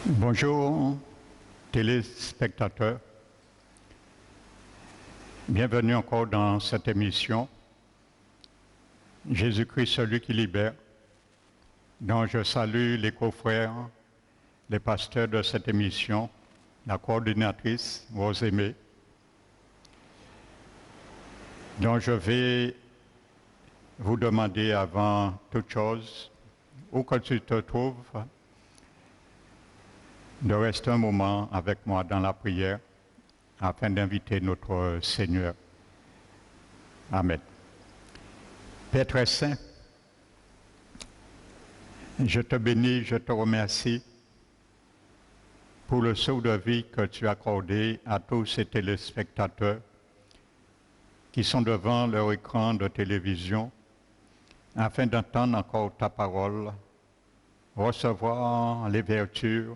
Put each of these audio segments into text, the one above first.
Bonjour téléspectateurs, bienvenue encore dans cette émission Jésus-Christ, celui qui libère, dont je salue les confrères, les pasteurs de cette émission, la coordinatrice Rose Aimée, dont je vais vous demander avant toute chose, où que tu te trouves, de rester un moment avec moi dans la prière afin d'inviter notre Seigneur. Amen. Père très saint, je te bénis, je te remercie pour le saut de vie que tu as accordé à tous ces téléspectateurs qui sont devant leur écran de télévision afin d'entendre encore ta parole, recevoir les vertus,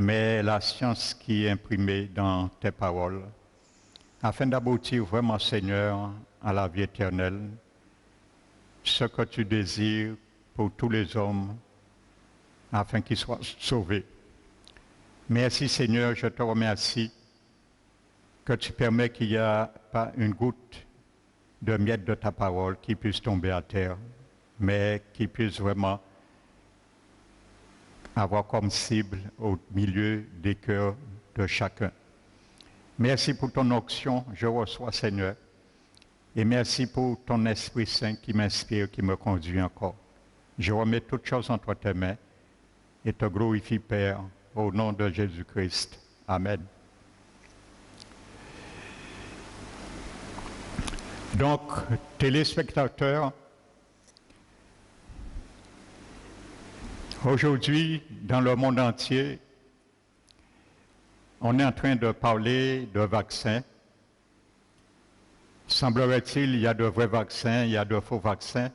mais la science qui est imprimée dans tes paroles, afin d'aboutir vraiment, Seigneur, à la vie éternelle, ce que tu désires pour tous les hommes, afin qu'ils soient sauvés. Merci, Seigneur, je te remercie que tu permets qu'il n'y ait pas une goutte de miette de ta parole qui puisse tomber à terre, mais qui puisse vraiment avoir comme cible au milieu des cœurs de chacun. Merci pour ton onction, je reçois, Seigneur, et merci pour ton Esprit Saint qui m'inspire, qui me conduit encore. Je remets toutes choses entre tes mains et te glorifie, Père, au nom de Jésus-Christ. Amen. Donc, téléspectateurs, aujourd'hui, dans le monde entier, on est en train de parler de vaccins. Semblerait-il, il y a de vrais vaccins, il y a de faux vaccins.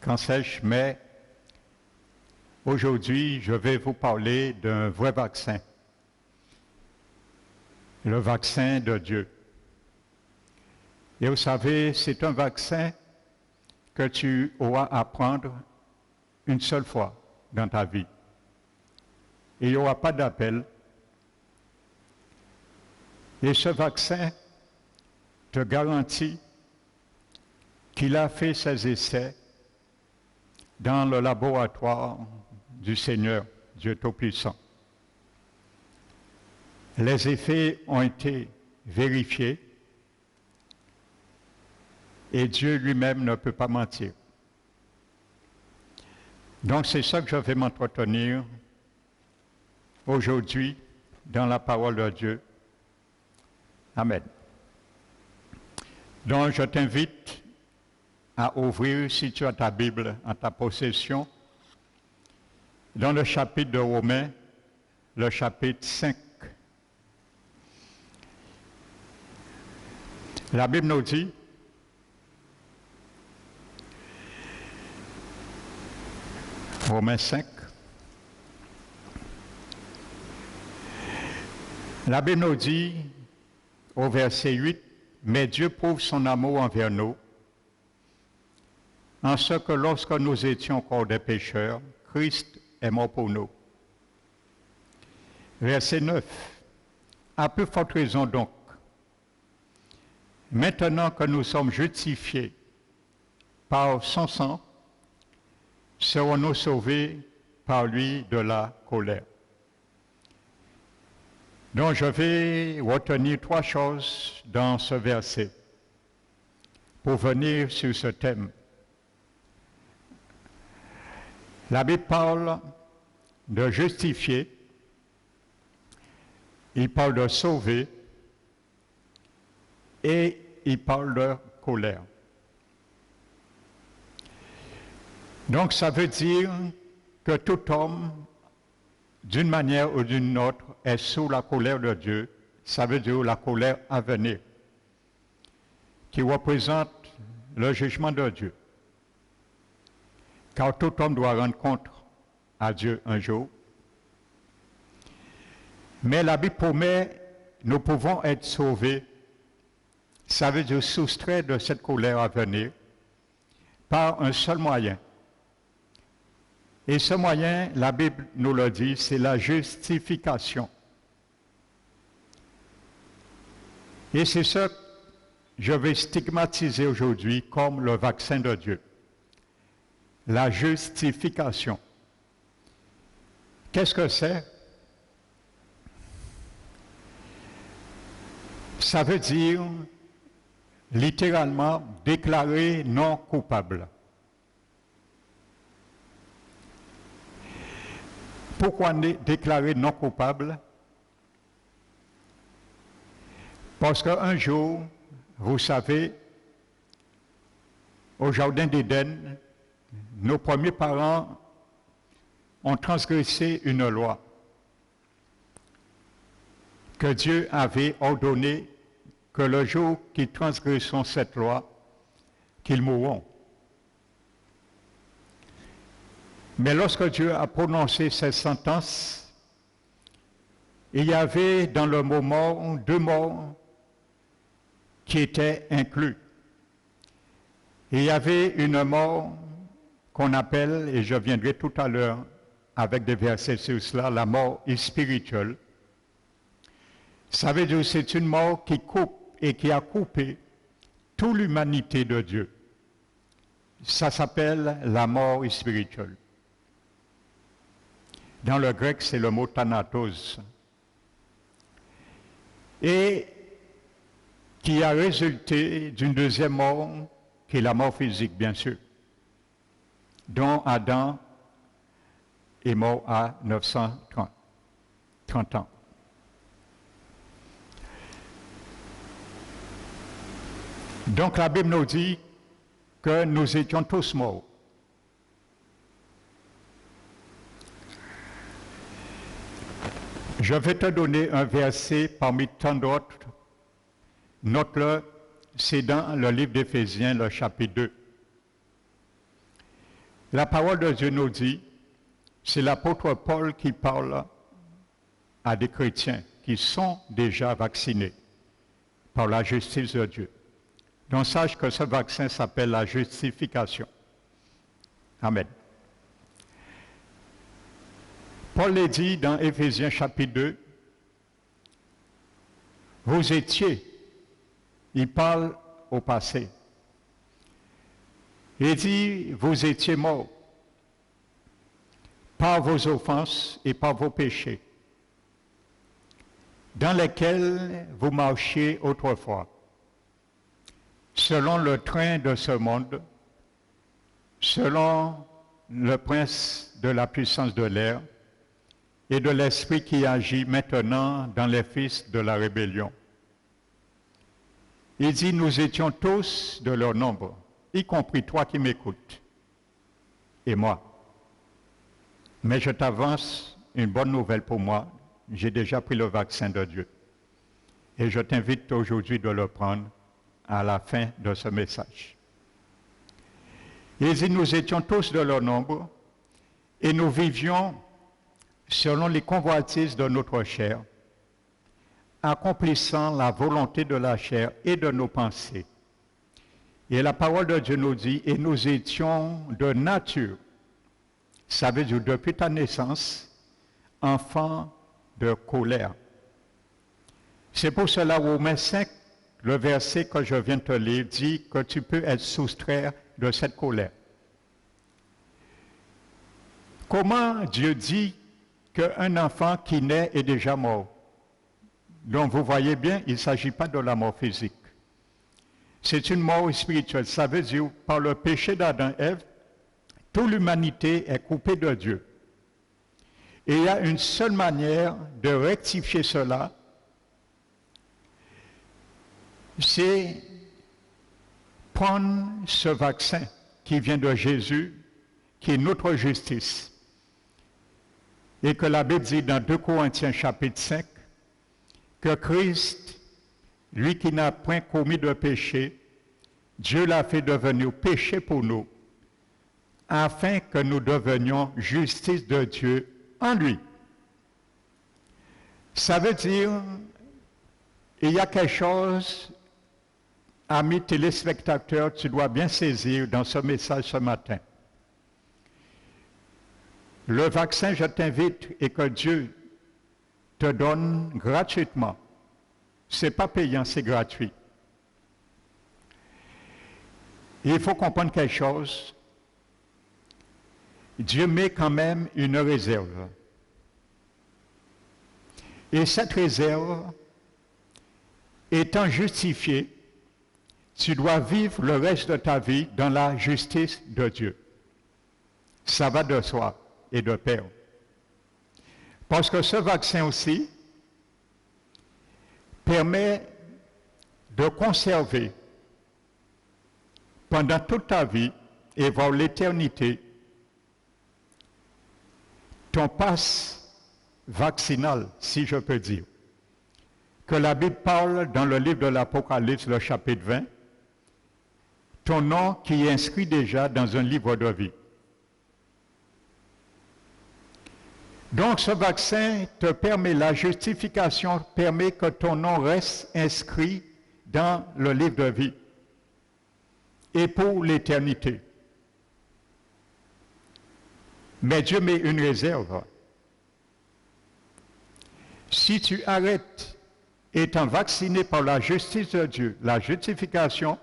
Qu'en sais-je, mais aujourd'hui, je vais vous parler d'un vrai vaccin. Le vaccin de Dieu. Et vous savez, c'est un vaccin que tu auras à prendre une seule fois dans ta vie. Et il n'y aura pas d'appel. Et ce vaccin te garantit qu'il a fait ses essais dans le laboratoire du Seigneur, Dieu Tout-Puissant. Les effets ont été vérifiés et Dieu lui-même ne peut pas mentir. Donc c'est ça que je vais m'entretenir aujourd'hui dans la parole de Dieu. Amen. Donc je t'invite à ouvrir, si tu as ta Bible en ta possession, dans le chapitre de Romains, le chapitre 5. La Bible nous dit, Romains 5, la Bible nous dit au verset 8, « Mais Dieu prouve son amour envers nous, en ce que lorsque nous étions encore des pécheurs, Christ est mort pour nous. » Verset 9, « À plus forte raison donc, maintenant que nous sommes justifiés par son sang, serons-nous sauvés par lui de la colère. » Donc je vais retenir trois choses dans ce verset pour venir sur ce thème. La Bible parle de justifier, il parle de sauver et il parle de colère. Donc ça veut dire que tout homme, d'une manière ou d'une autre, est sous la colère de Dieu. Ça veut dire la colère à venir, qui représente le jugement de Dieu. Car tout homme doit rendre compte à Dieu un jour. Mais la Bible promet, nous pouvons être sauvés. Ça veut dire soustraire de cette colère à venir par un seul moyen. Et ce moyen, la Bible nous le dit, c'est la justification. Et c'est ça que je vais stigmatiser aujourd'hui comme le vaccin de Dieu. La justification. Qu'est-ce que c'est? Ça veut dire littéralement déclarer non coupable. Pourquoi déclarer non coupable? Parce qu'un jour, vous savez, au Jardin d'Éden, nos premiers parents ont transgressé une loi que Dieu avait ordonné que le jour qu'ils transgresseront cette loi, qu'ils mourront. Mais lorsque Dieu a prononcé cette sentence, il y avait dans le mot mort 2 morts qui étaient inclus. Il y avait une mort qu'on appelle, et je viendrai tout à l'heure avec des versets sur cela, la mort spirituelle. Ça veut dire que c'est une mort qui coupe et qui a coupé toute l'humanité de Dieu. Ça s'appelle la mort spirituelle. Dans le grec, c'est le mot thanatos. Et qui a résulté d'une deuxième mort, qui est la mort physique, bien sûr, dont Adam est mort à 930 ans. Donc la Bible nous dit que nous étions tous morts. Je vais te donner un verset parmi tant d'autres. Note-le, c'est dans le livre d'Éphésiens, le chapitre 2. La parole de Dieu nous dit, c'est l'apôtre Paul qui parle à des chrétiens qui sont déjà vaccinés par la justice de Dieu. Donc sache que ce vaccin s'appelle la justification. Amen. Paul l'a dit dans Éphésiens chapitre 2, vous étiez, il parle au passé, il dit, vous étiez morts par vos offenses et par vos péchés, dans lesquels vous marchiez autrefois, selon le train de ce monde, selon le prince de la puissance de l'air, et de l'esprit qui agit maintenant dans les fils de la rébellion. Il dit, nous étions tous de leur nombre, y compris toi qui m'écoutes, et moi. Mais je t'avance une bonne nouvelle pour moi, j'ai déjà pris le vaccin de Dieu. Et je t'invite aujourd'hui de le prendre à la fin de ce message. Il dit, nous étions tous de leur nombre, et nous vivions selon les convoitises de notre chair, accomplissant la volonté de la chair et de nos pensées. Et la parole de Dieu nous dit, et nous étions de nature, ça veut dire depuis ta naissance, enfants de colère. C'est pour cela, Romains 5, le verset que je viens de te lire, dit que tu peux être soustrait de cette colère. Comment Dieu dit qu'un enfant qui naît est déjà mort? Donc vous voyez bien, il ne s'agit pas de la mort physique. C'est une mort spirituelle. Ça veut dire, par le péché d'Adam et Ève, toute l'humanité est coupée de Dieu. Et il y a une seule manière de rectifier cela, c'est prendre ce vaccin qui vient de Jésus, qui est notre justice. Et que la Bible dit dans 2 Corinthiens chapitre 5, que Christ, lui qui n'a point commis de péché, Dieu l'a fait devenir péché pour nous, afin que nous devenions justice de Dieu en lui. Ça veut dire, il y a quelque chose, amis téléspectateurs, tu dois bien saisir dans ce message ce matin. Le vaccin, je t'invite et que Dieu te donne gratuitement. Ce n'est pas payant, c'est gratuit. Et il faut comprendre quelque chose. Dieu met quand même une réserve. Et cette réserve, étant justifiée, tu dois vivre le reste de ta vie dans la justice de Dieu. Ça va de soi et de pair. Parce que ce vaccin aussi permet de conserver pendant toute ta vie et voir l'éternité ton passe vaccinal, si je peux dire, que la Bible parle dans le livre de l'Apocalypse, le chapitre 20, ton nom qui est inscrit déjà dans un livre de vie. Donc ce vaccin te permet, la justification permet que ton nom reste inscrit dans le livre de vie et pour l'éternité. Mais Dieu met une réserve. Si tu arrêtes étant vacciné par la justice de Dieu, la justification,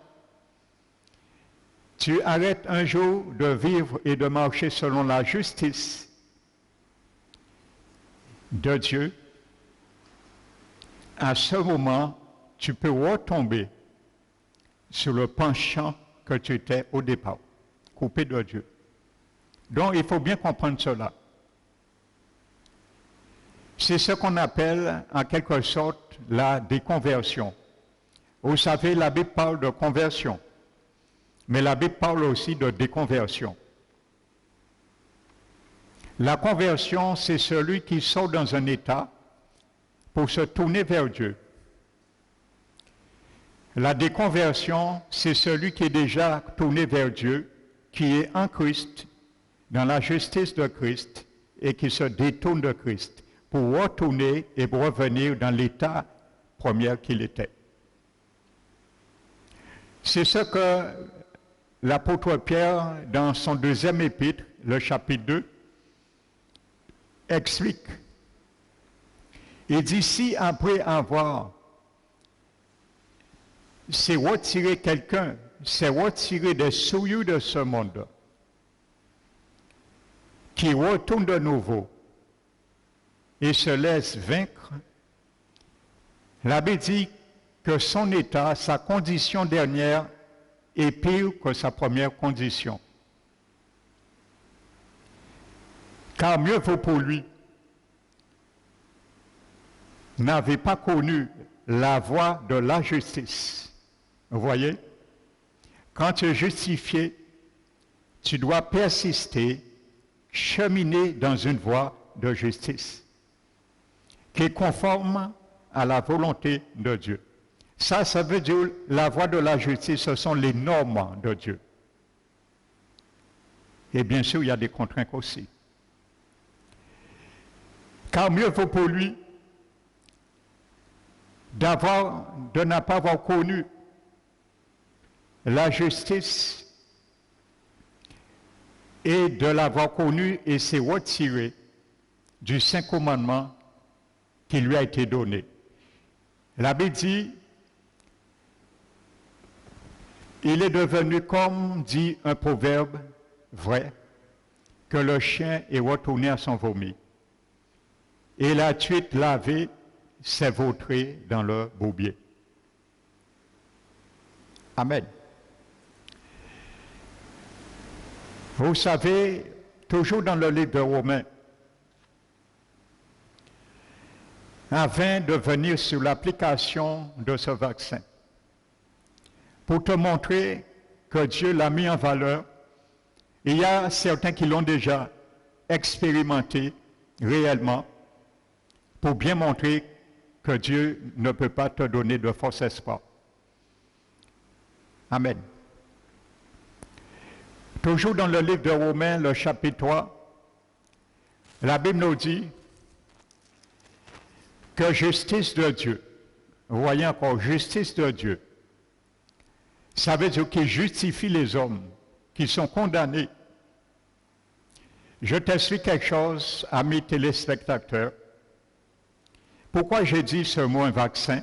tu arrêtes un jour de vivre et de marcher selon la justice de Dieu, à ce moment, tu peux retomber sur le penchant que tu étais au départ, coupé de Dieu. Donc, il faut bien comprendre cela. C'est ce qu'on appelle, en quelque sorte, la déconversion. Vous savez, la Bible parle de conversion, mais la Bible parle aussi de déconversion. La conversion, c'est celui qui sort dans un état pour se tourner vers Dieu. La déconversion, c'est celui qui est déjà tourné vers Dieu, qui est en Christ, dans la justice de Christ, et qui se détourne de Christ, pour retourner et pour revenir dans l'état premier qu'il était. C'est ce que l'apôtre Pierre, dans son deuxième épître, le chapitre 2, explique. Il dit, si après avoir c'est retirer quelqu'un, c'est retirer des souillures de ce monde, qui retourne de nouveau et se laisse vaincre, la Bible dit que son état, sa condition dernière est pire que sa première condition. Car mieux vaut pour lui n'avait pas connu la voie de la justice. Vous voyez? Quand tu es justifié, tu dois persister, cheminer dans une voie de justice qui est conforme à la volonté de Dieu. Ça veut dire la voie de la justice, ce sont les normes de Dieu. Et bien sûr, il y a des contraintes aussi. Car mieux vaut pour lui de ne pas avoir connu la justice et de l'avoir connu et s'est retiré du Saint Commandement qui lui a été donné. La Bible dit, il est devenu comme dit un proverbe vrai, que le chien est retourné à son vomi. Et la truite lavée s'est vautrée dans le bourbier. Amen. Vous savez, toujours dans le livre de Romains, afin de venir sur l'application de ce vaccin, pour te montrer que Dieu l'a mis en valeur. Il y a certains qui l'ont déjà expérimenté réellement, pour bien montrer que Dieu ne peut pas te donner de faux espoir. Amen. Toujours dans le livre de Romains, le chapitre 3, la Bible nous dit que justice de Dieu, vous voyez encore, justice de Dieu, ça veut dire qu'il justifie les hommes qui sont condamnés. Je t'explique quelque chose, amis téléspectateurs. Pourquoi j'ai dit ce mot un vaccin?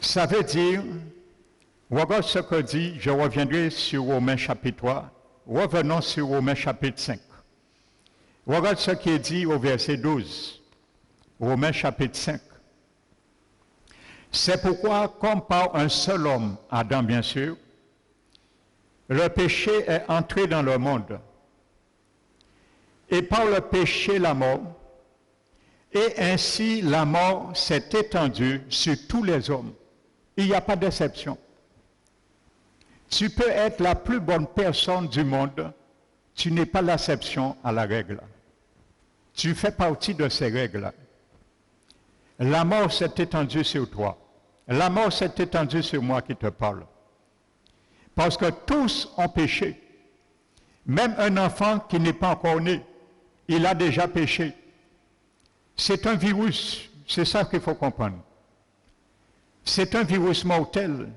Ça veut dire, regarde ce que dit, je reviendrai sur Romains chapitre 3, revenons sur Romains chapitre 5. Regarde ce qui est dit au verset 12, Romains chapitre 5. C'est pourquoi, comme par un seul homme, Adam bien sûr, le péché est entré dans le monde. Et par le péché, la mort. Et ainsi, la mort s'est étendue sur tous les hommes. Il n'y a pas d'exception. Tu peux être la plus bonne personne du monde, tu n'es pas l'exception à la règle. Tu fais partie de ces règles. La mort s'est étendue sur toi. La mort s'est étendue sur moi qui te parle. Parce que tous ont péché. Même un enfant qui n'est pas encore né, il a déjà péché. C'est un virus, c'est ça qu'il faut comprendre. C'est un virus mortel.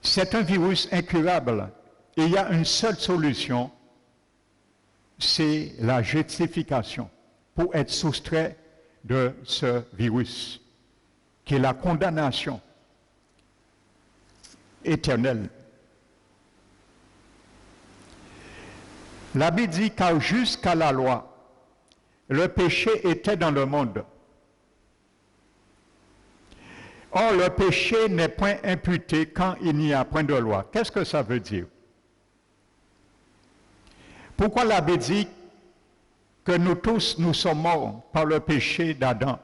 C'est un virus incurable. Et il y a une seule solution, c'est la justification pour être soustrait de ce virus, qui est la condamnation éternelle. La Bible dit, car jusqu'à la loi, le péché était dans le monde. Or, le péché n'est point imputé quand il n'y a point de loi. Qu'est-ce que ça veut dire? Pourquoi la Bible dit que nous tous, nous sommes morts par le péché d'Adam?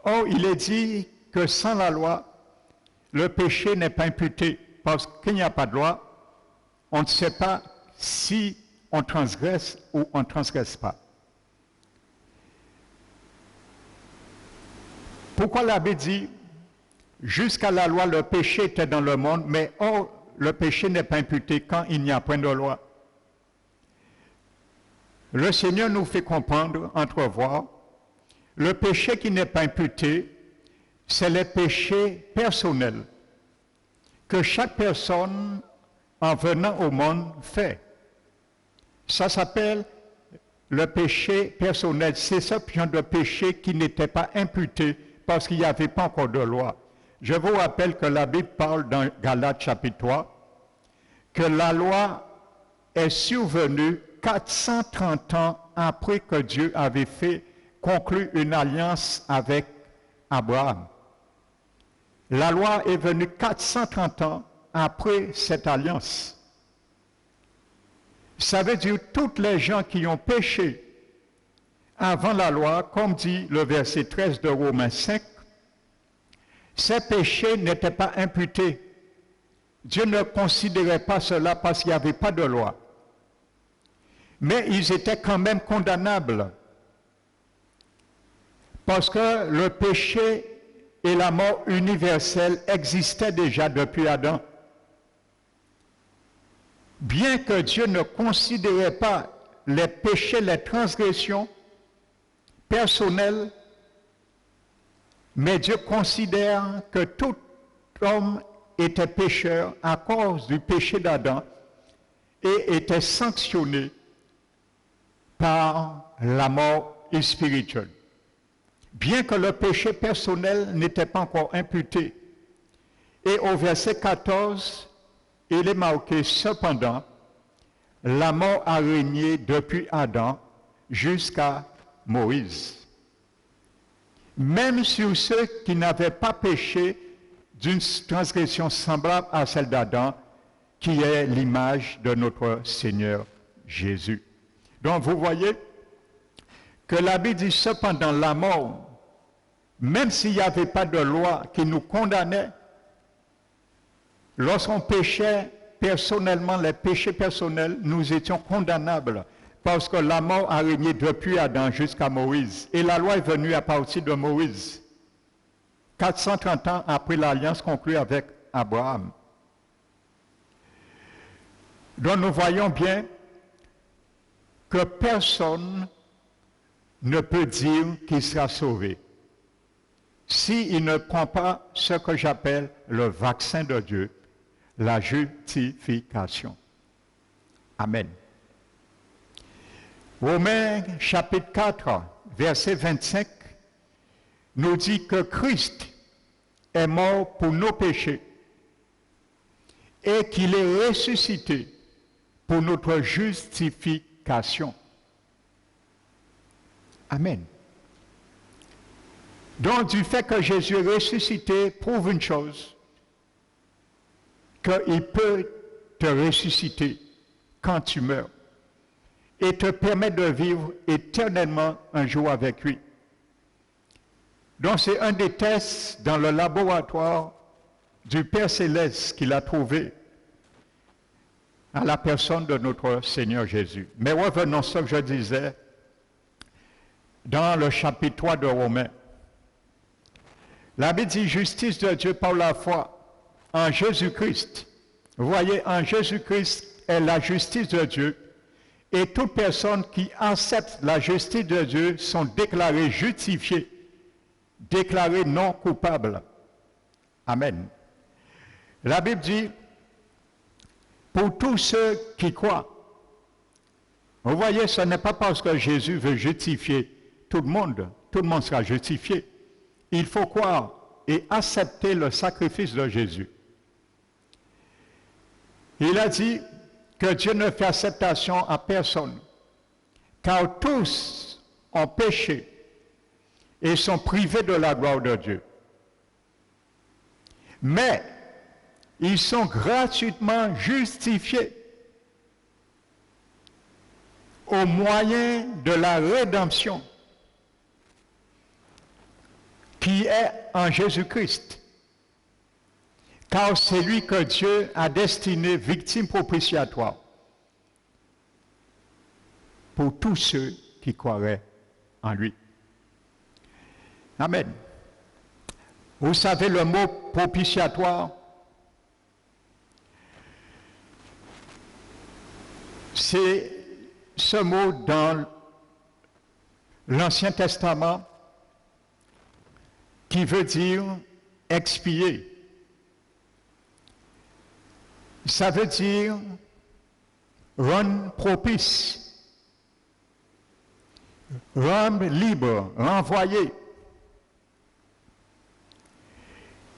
Or, il est dit que sans la loi, le péché n'est pas imputé. Parce qu'il n'y a pas de loi, on ne sait pas si on transgresse ou on ne transgresse pas. Pourquoi la Bible dit, jusqu'à la loi, le péché était dans le monde, mais or, le péché n'est pas imputé quand il n'y a point de loi? Le Seigneur nous fait comprendre, entrevoir, le péché qui n'est pas imputé, c'est le péché personnel que chaque personne, en venant au monde, fait. Ça s'appelle le péché personnel. C'est ce genre de péché qui n'était pas imputé parce qu'il n'y avait pas encore de loi. Je vous rappelle que la Bible parle dans Galates chapitre 3 que la loi est survenue 430 ans après que Dieu avait conclu une alliance avec Abraham. La loi est venue 430 ans après cette alliance. Ça veut dire toutes les gens qui ont péché avant la loi, comme dit le verset 13 de Romains 5, ces péchés n'étaient pas imputés. Dieu ne considérait pas cela parce qu'il n'y avait pas de loi. Mais ils étaient quand même condamnables. Parce que le péché et la mort universelle existaient déjà depuis Adam. Bien que Dieu ne considérait pas les péchés, les transgressions personnelles, mais Dieu considère que tout homme était pécheur à cause du péché d'Adam et était sanctionné par la mort spirituelle. Bien que le péché personnel n'était pas encore imputé. Et au verset 14, il est marqué, cependant, la mort a régné depuis Adam jusqu'à Moïse. Même sur ceux qui n'avaient pas péché d'une transgression semblable à celle d'Adam, qui est l'image de notre Seigneur Jésus. Donc vous voyez que la Bible dit cependant la mort, même s'il n'y avait pas de loi qui nous condamnait, lorsqu'on péchait personnellement, les péchés personnels, nous étions condamnables parce que la mort a régné depuis Adam jusqu'à Moïse. Et la loi est venue à partir de Moïse, 430 ans après l'alliance conclue avec Abraham. Donc nous voyons bien que personne ne peut dire qu'il sera sauvé s'il ne prend pas ce que j'appelle le vaccin de Dieu, la justification. Amen. Romains chapitre 4, verset 25, nous dit que Christ est mort pour nos péchés et qu'il est ressuscité pour notre justification. Amen. Donc, du fait que Jésus est ressuscité, prouve une chose, qu'il peut te ressusciter quand tu meurs et te permettre de vivre éternellement un jour avec lui. Donc, c'est un des tests dans le laboratoire du Père Céleste qu'il a trouvé à la personne de notre Seigneur Jésus. Mais revenons à ce que je disais dans le chapitre 3 de Romains. La Bible dit justice de Dieu par la foi en Jésus-Christ. Vous voyez, en Jésus-Christ est la justice de Dieu. Et toute personne qui accepte la justice de Dieu sont déclarées justifiées, déclarées non coupables. Amen. La Bible dit, pour tous ceux qui croient, vous voyez, ce n'est pas parce que Jésus veut justifier tout le monde sera justifié. Il faut croire et accepter le sacrifice de Jésus. Il a dit que Dieu ne fait acceptation à personne, car tous ont péché et sont privés de la gloire de Dieu. Mais ils sont gratuitement justifiés au moyen de la rédemption qui est en Jésus-Christ. Car c'est lui que Dieu a destiné victime propitiatoire pour tous ceux qui croiraient en lui. Amen. Vous savez le mot propitiatoire, c'est ce mot dans l'Ancien Testament qui veut dire expier. Ça veut dire rendre propice, rendre libre, renvoyer.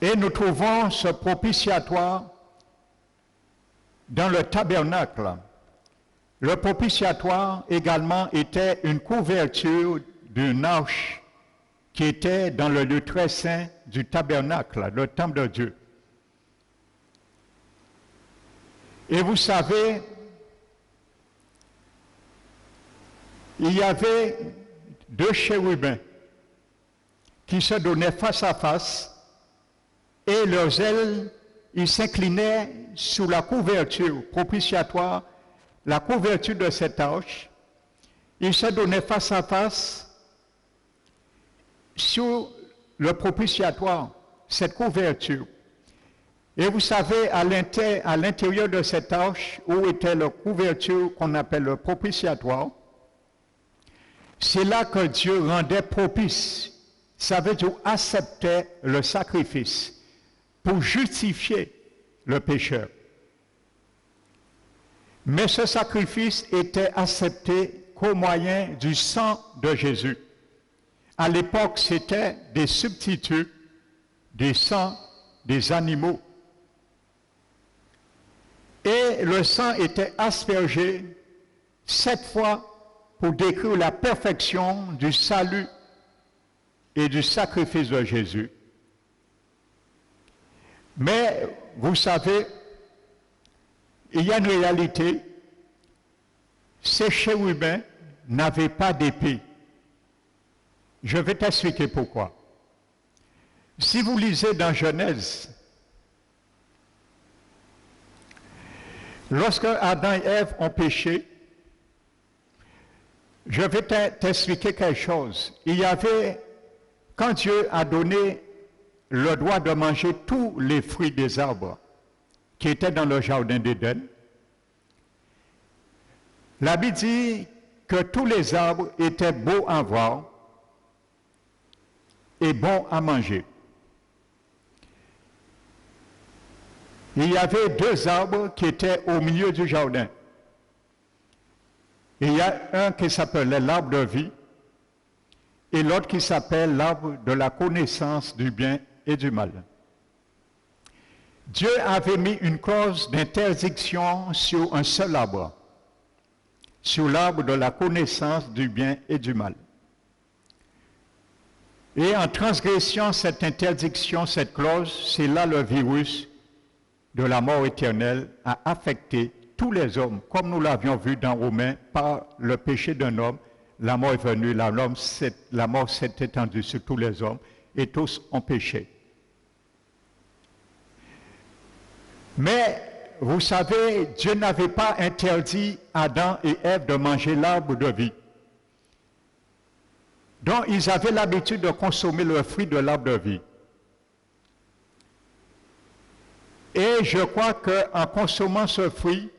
Et nous trouvons ce propitiatoire dans le tabernacle. Le propitiatoire également était une couverture d'une arche qui était dans le lieu très saint du tabernacle, le temple de Dieu. Et vous savez, il y avait deux chérubins qui se donnaient face à face et leurs ailes, ils s'inclinaient sous la couverture propitiatoire, la couverture de cette arche. Ils se donnaient face à face sur le propitiatoire, cette couverture. Et vous savez, à l'intérieur de cette arche, où était la couverture qu'on appelle le propitiatoire, c'est là que Dieu rendait propice. Ça veut dire acceptait le sacrifice pour justifier le pécheur. Mais ce sacrifice était accepté qu'au moyen du sang de Jésus. À l'époque, c'était des substituts, des sangs des animaux. Et le sang était aspergé 7 fois pour décrire la perfection du salut et du sacrifice de Jésus. Mais vous savez, il y a une réalité, ces chérubins n'avaient pas d'épée. Je vais t'expliquer pourquoi. Si vous lisez dans Genèse, lorsque Adam et Ève ont péché, je vais t'expliquer quelque chose. Il y avait, quand Dieu a donné le droit de manger tous les fruits des arbres qui étaient dans le jardin d'Éden, la Bible dit que tous les arbres étaient beaux à voir et bons à manger. Il y avait 2 arbres qui étaient au milieu du jardin. Et il y a un qui s'appelait l'arbre de vie et l'autre qui s'appelle l'arbre de la connaissance du bien et du mal. Dieu avait mis une clause d'interdiction sur un seul arbre, sur l'arbre de la connaissance du bien et du mal. Et en transgressant cette interdiction, cette clause, c'est là le virus de la mort éternelle a affecté tous les hommes, comme nous l'avions vu dans Romains, par le péché d'un homme, la mort est venue, la mort s'est étendue sur tous les hommes, et tous ont péché. Mais, vous savez, Dieu n'avait pas interdit Adam et Ève de manger l'arbre de vie. Donc, ils avaient l'habitude de consommer le fruit de l'arbre de vie. Et je crois qu'en consommant ce fruit,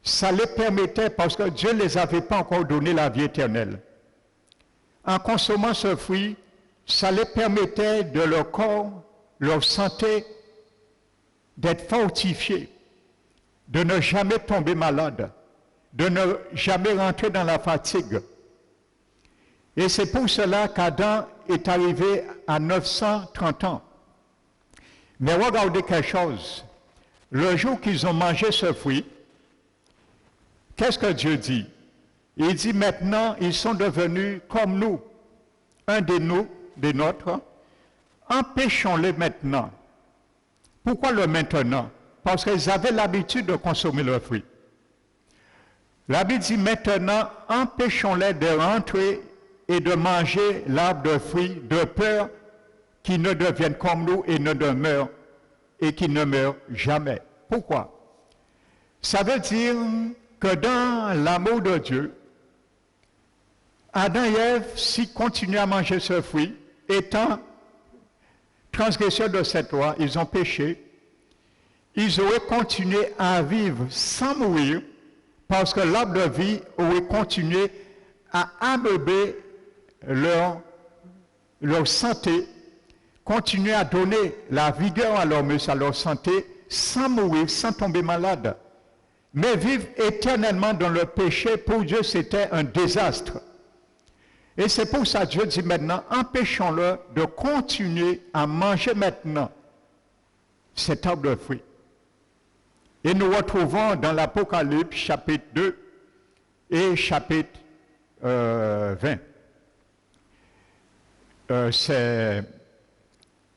ça les permettait, parce que Dieu ne les avait pas encore donné la vie éternelle. En consommant ce fruit, ça les permettait de leur corps, leur santé, d'être fortifiés, de ne jamais tomber malade, de ne jamais rentrer dans la fatigue. Et c'est pour cela qu'Adam est arrivé à 930 ans. Mais regardez quelque chose. Le jour qu'ils ont mangé ce fruit, qu'est-ce que Dieu dit? Il dit maintenant, ils sont devenus comme nous, un de nous, des nôtres. Empêchons-les maintenant. Pourquoi le maintenant? Parce qu'ils avaient l'habitude de consommer le fruit. La Bible dit maintenant, empêchons-les de rentrer et de manger l'arbre de fruits, de peur qu'ils ne deviennent comme nous et ne demeurent et qu'ils ne meurent jamais. Pourquoi? Ça veut dire que dans l'amour de Dieu, Adam et Ève, s'ils continuent à manger ce fruit, étant transgresseurs de cette loi, ils ont péché, ils auraient continué à vivre sans mourir parce que l'arbre de vie aurait continué à ameubler leur santé, continuer à donner la vigueur à leur muscle, à leur santé, sans mourir, sans tomber malade. Mais vivre éternellement dans le péché, pour Dieu, c'était un désastre. Et c'est pour ça que Dieu dit maintenant, empêchons-le de continuer à manger maintenant cet arbre de fruits. Et nous retrouvons dans l'Apocalypse, chapitre 2 et chapitre 20. C'est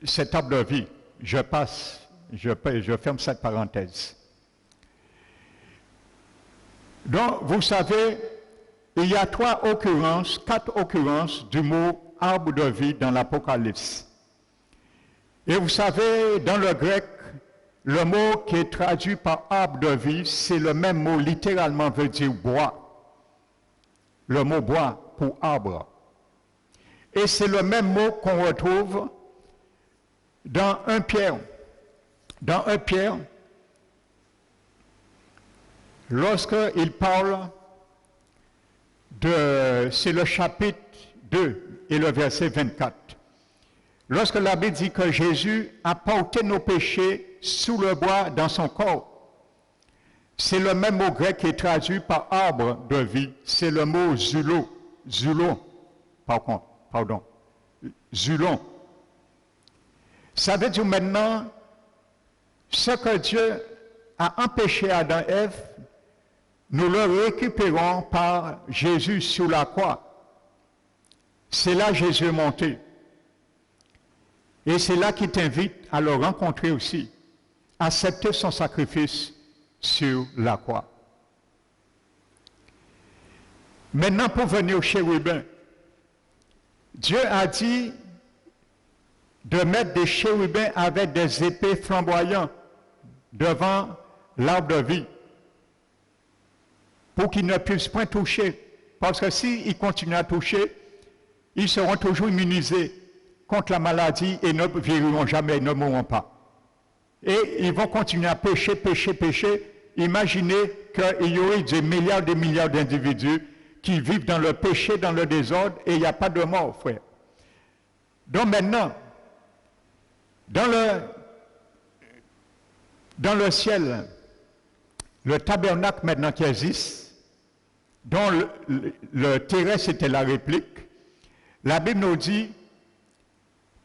cet arbre de vie. Je ferme cette parenthèse. Donc, vous savez, il y a quatre occurrences du mot arbre de vie dans l'Apocalypse. Et vous savez, dans le grec, le mot qui est traduit par arbre de vie, c'est le même mot, littéralement veut dire bois. Le mot bois pour arbre. Et c'est le même mot qu'on retrouve dans 1 Pierre. Dans 1 Pierre, lorsqu'il parle c'est le chapitre 2 et le verset 24. Lorsque la Bible dit que Jésus a porté nos péchés sous le bois dans son corps, c'est le même mot grec qui est traduit par arbre de vie. C'est le mot zulon. Zulon. Ça veut dire maintenant, ce que Dieu a empêché Adam et Ève, nous le récupérons par Jésus sur la croix. C'est là Jésus est monté. Et c'est là qu'il t'invite à le rencontrer aussi. Accepter son sacrifice sur la croix. Maintenant, pour venir au chérubin, Dieu a dit de mettre des chérubins avec des épées flamboyantes devant l'arbre de vie pour qu'ils ne puissent point toucher. Parce que s'ils continuent à toucher, ils seront toujours immunisés contre la maladie et ne vieilliront jamais, ne mourront pas. Et ils vont continuer à pécher. Imaginez qu'il y aurait des milliards d'individus qui vivent dans le péché, dans le désordre, et il n'y a pas de mort, frère. Donc maintenant, dans le ciel, le tabernacle maintenant qui existe, dont le terrestre était la réplique, la Bible nous dit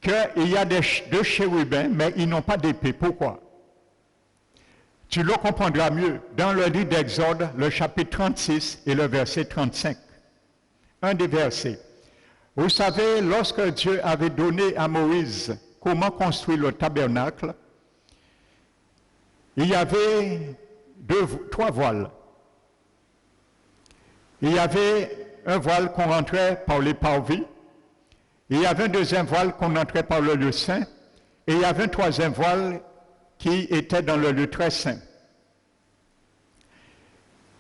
qu'il y a deux chérubins, mais ils n'ont pas d'épée. Pourquoi? Tu le comprendras mieux dans le livre d'Exode, le chapitre 36 et le verset 35. Un des versets. Vous savez, lorsque Dieu avait donné à Moïse comment construire le tabernacle, il y avait trois voiles. Il y avait un voile qu'on rentrait par les parvis, il y avait un deuxième voile qu'on entrait par le lieu saint, et il y avait un troisième voile qui était dans le lieu très saint.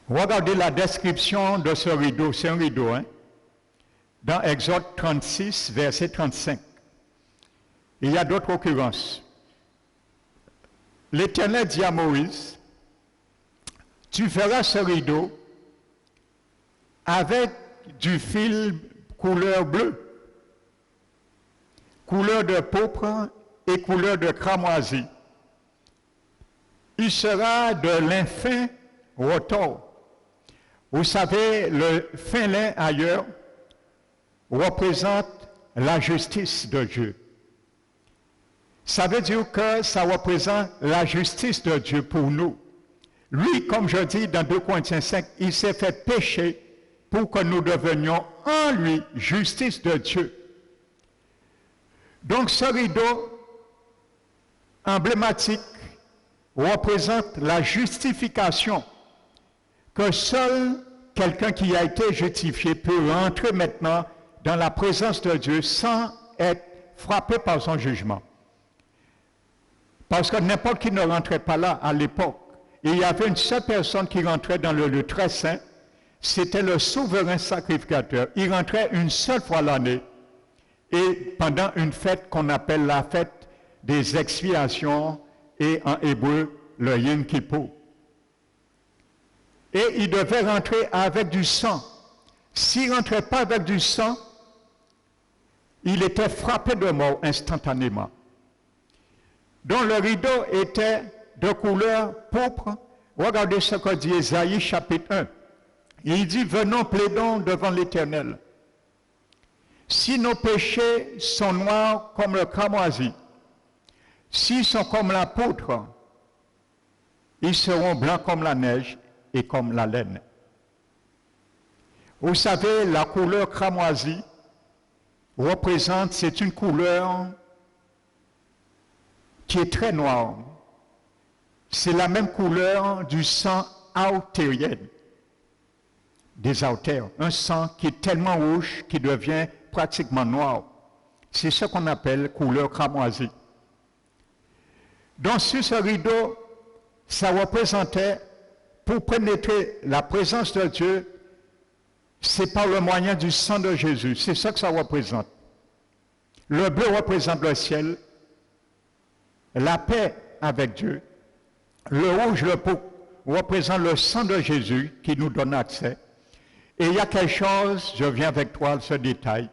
Regardez la description de ce rideau, c'est un rideau, hein? Dans Exode 36, verset 35. Il y a d'autres occurrences. L'Éternel dit à Moïse, tu feras ce rideau avec du fil couleur bleue, couleur de pourpre et couleur de cramoisi. Il sera de lin fin retors. Vous savez, le fin lin ailleurs représente la justice de Dieu. Ça veut dire que ça représente la justice de Dieu pour nous. Lui, comme je dis dans 2 Corinthiens 5, il s'est fait pécher pour que nous devenions en lui justice de Dieu. Donc ce rideau emblématique représente la justification que seul quelqu'un qui a été justifié peut rentrer maintenant dans la présence de Dieu sans être frappé par son jugement. Parce que n'importe qui ne rentrait pas là à l'époque. Il y avait une seule personne qui rentrait dans le lieu très saint, c'était le souverain sacrificateur. Il rentrait une seule fois l'année et pendant une fête qu'on appelle la fête des expiations et en hébreu le Yom Kippour. Et il devait rentrer avec du sang. S'il ne rentrait pas avec du sang, il était frappé de mort instantanément. Donc le rideau était de couleur pourpre. Regardez ce que dit Ésaïe chapitre 1. Il dit, venons, plaidons devant l'Éternel. Si nos péchés sont noirs comme le cramoisi, s'ils sont comme la pourpre, ils seront blancs comme la neige et comme la laine. Vous savez, la couleur cramoisi représente, c'est une couleur qui est très noire. C'est la même couleur du sang artérien, des artères. Un sang qui est tellement rouge qu'il devient pratiquement noir. C'est ce qu'on appelle couleur cramoisie. Donc sur ce rideau, ça représentait, pour pénétrer la présence de Dieu, c'est par le moyen du sang de Jésus. C'est ça que ça représente. Le bleu représente le ciel, la paix avec Dieu. Le rouge, le pourpre, représente le sang de Jésus qui nous donne accès. Et il y a quelque chose, je viens avec toi, ce détail.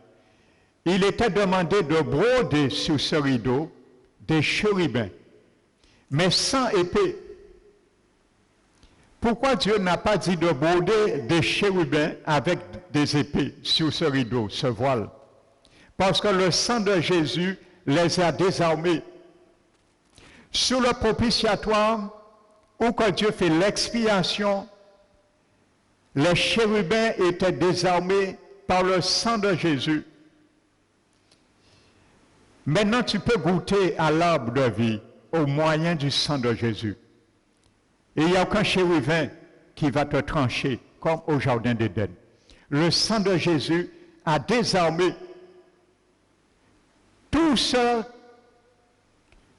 Il était demandé de broder sur ce rideau des chérubins, mais sans épée. Pourquoi Dieu n'a pas dit de broder des chérubins avec des épées sur ce rideau, ce voile? Parce que le sang de Jésus les a désarmés. Sur le propitiatoire, où que Dieu fait l'expiation, les chérubins étaient désarmés par le sang de Jésus. Maintenant, tu peux goûter à l'arbre de vie au moyen du sang de Jésus. Et il n'y a aucun chérubin qui va te trancher, comme au jardin d'Éden. Le sang de Jésus a désarmé tout ce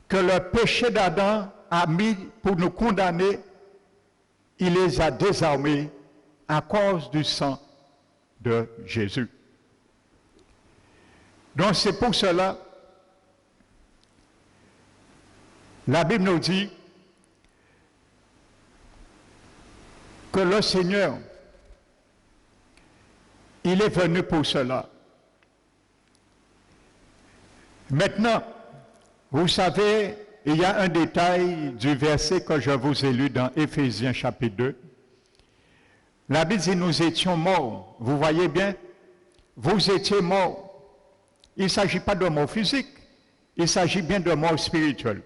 que le péché d'Adam a mis pour nous condamner. Il les a désarmés à cause du sang de Jésus. Donc c'est pour cela, la Bible nous dit que le Seigneur, il est venu pour cela. Maintenant, vous savez, il y a un détail du verset que je vous ai lu dans Éphésiens chapitre 2, La Bible dit nous étions morts. Vous voyez bien? Vous étiez morts. Il ne s'agit pas de mort physique, il s'agit bien de mort spirituelle.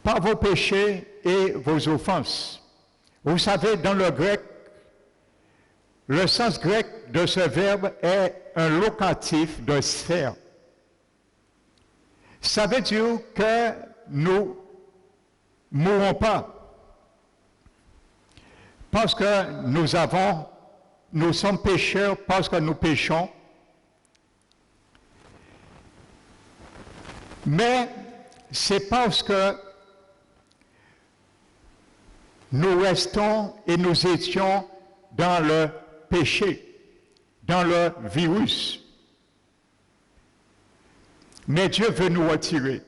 Par vos péchés et vos offenses. Vous savez, dans le grec, le sens grec de ce verbe est un locatif de sphère. Ça veut dire que nous ne mourrons pas parce que nous sommes pécheurs, parce que nous péchons, mais c'est parce que nous restons et nous étions dans le péché, dans le virus. Mais Dieu veut nous retirer.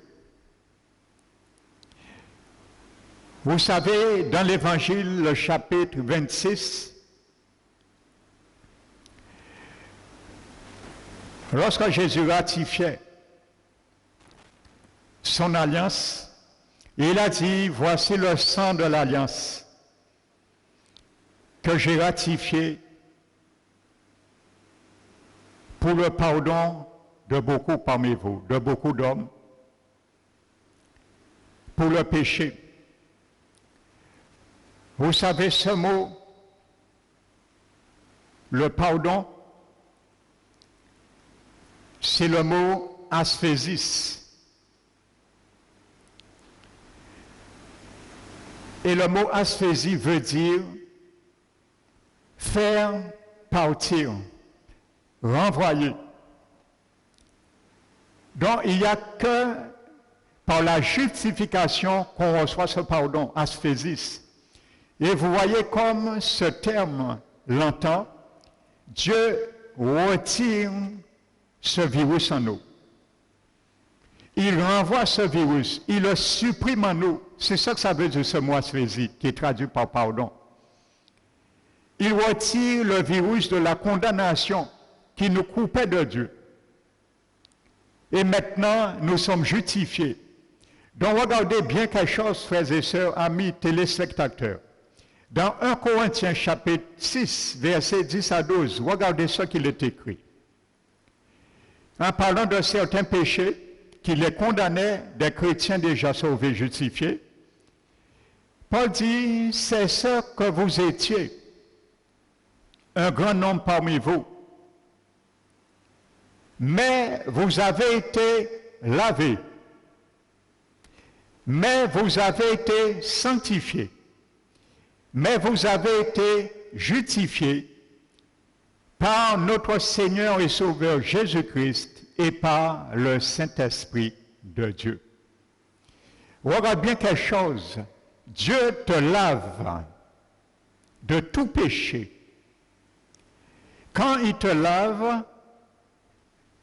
Vous savez, dans l'Évangile, le chapitre 26, lorsque Jésus ratifiait son alliance, il a dit, voici le sang de l'alliance que j'ai ratifié pour le pardon de beaucoup parmi vous, de beaucoup d'hommes, pour le péché. Vous savez ce mot, le pardon, c'est le mot asphésis. Et le mot asphésie veut dire faire partir, renvoyer. Donc il n'y a que par la justification qu'on reçoit ce pardon, asphésis. Et vous voyez comme ce terme l'entend, Dieu retire ce virus en nous. Il renvoie ce virus, il le supprime en nous. C'est ça que ça veut dire ce mot asphésie, qui est traduit par pardon. Il retire le virus de la condamnation qui nous coupait de Dieu. Et maintenant, nous sommes justifiés. Donc regardez bien quelque chose, frères et sœurs, amis téléspectateurs. Dans 1 Corinthiens chapitre 6, versets 10 à 12, regardez ce qu'il est écrit. En parlant de certains péchés qui les condamnaient des chrétiens déjà sauvés, justifiés, Paul dit, c'est ce que vous étiez, un grand nombre parmi vous. Mais vous avez été lavés, mais vous avez été sanctifiés, mais vous avez été justifiés par notre Seigneur et Sauveur Jésus-Christ et par le Saint-Esprit de Dieu. Regarde bien quelque chose. Dieu te lave de tout péché. Quand il te lave,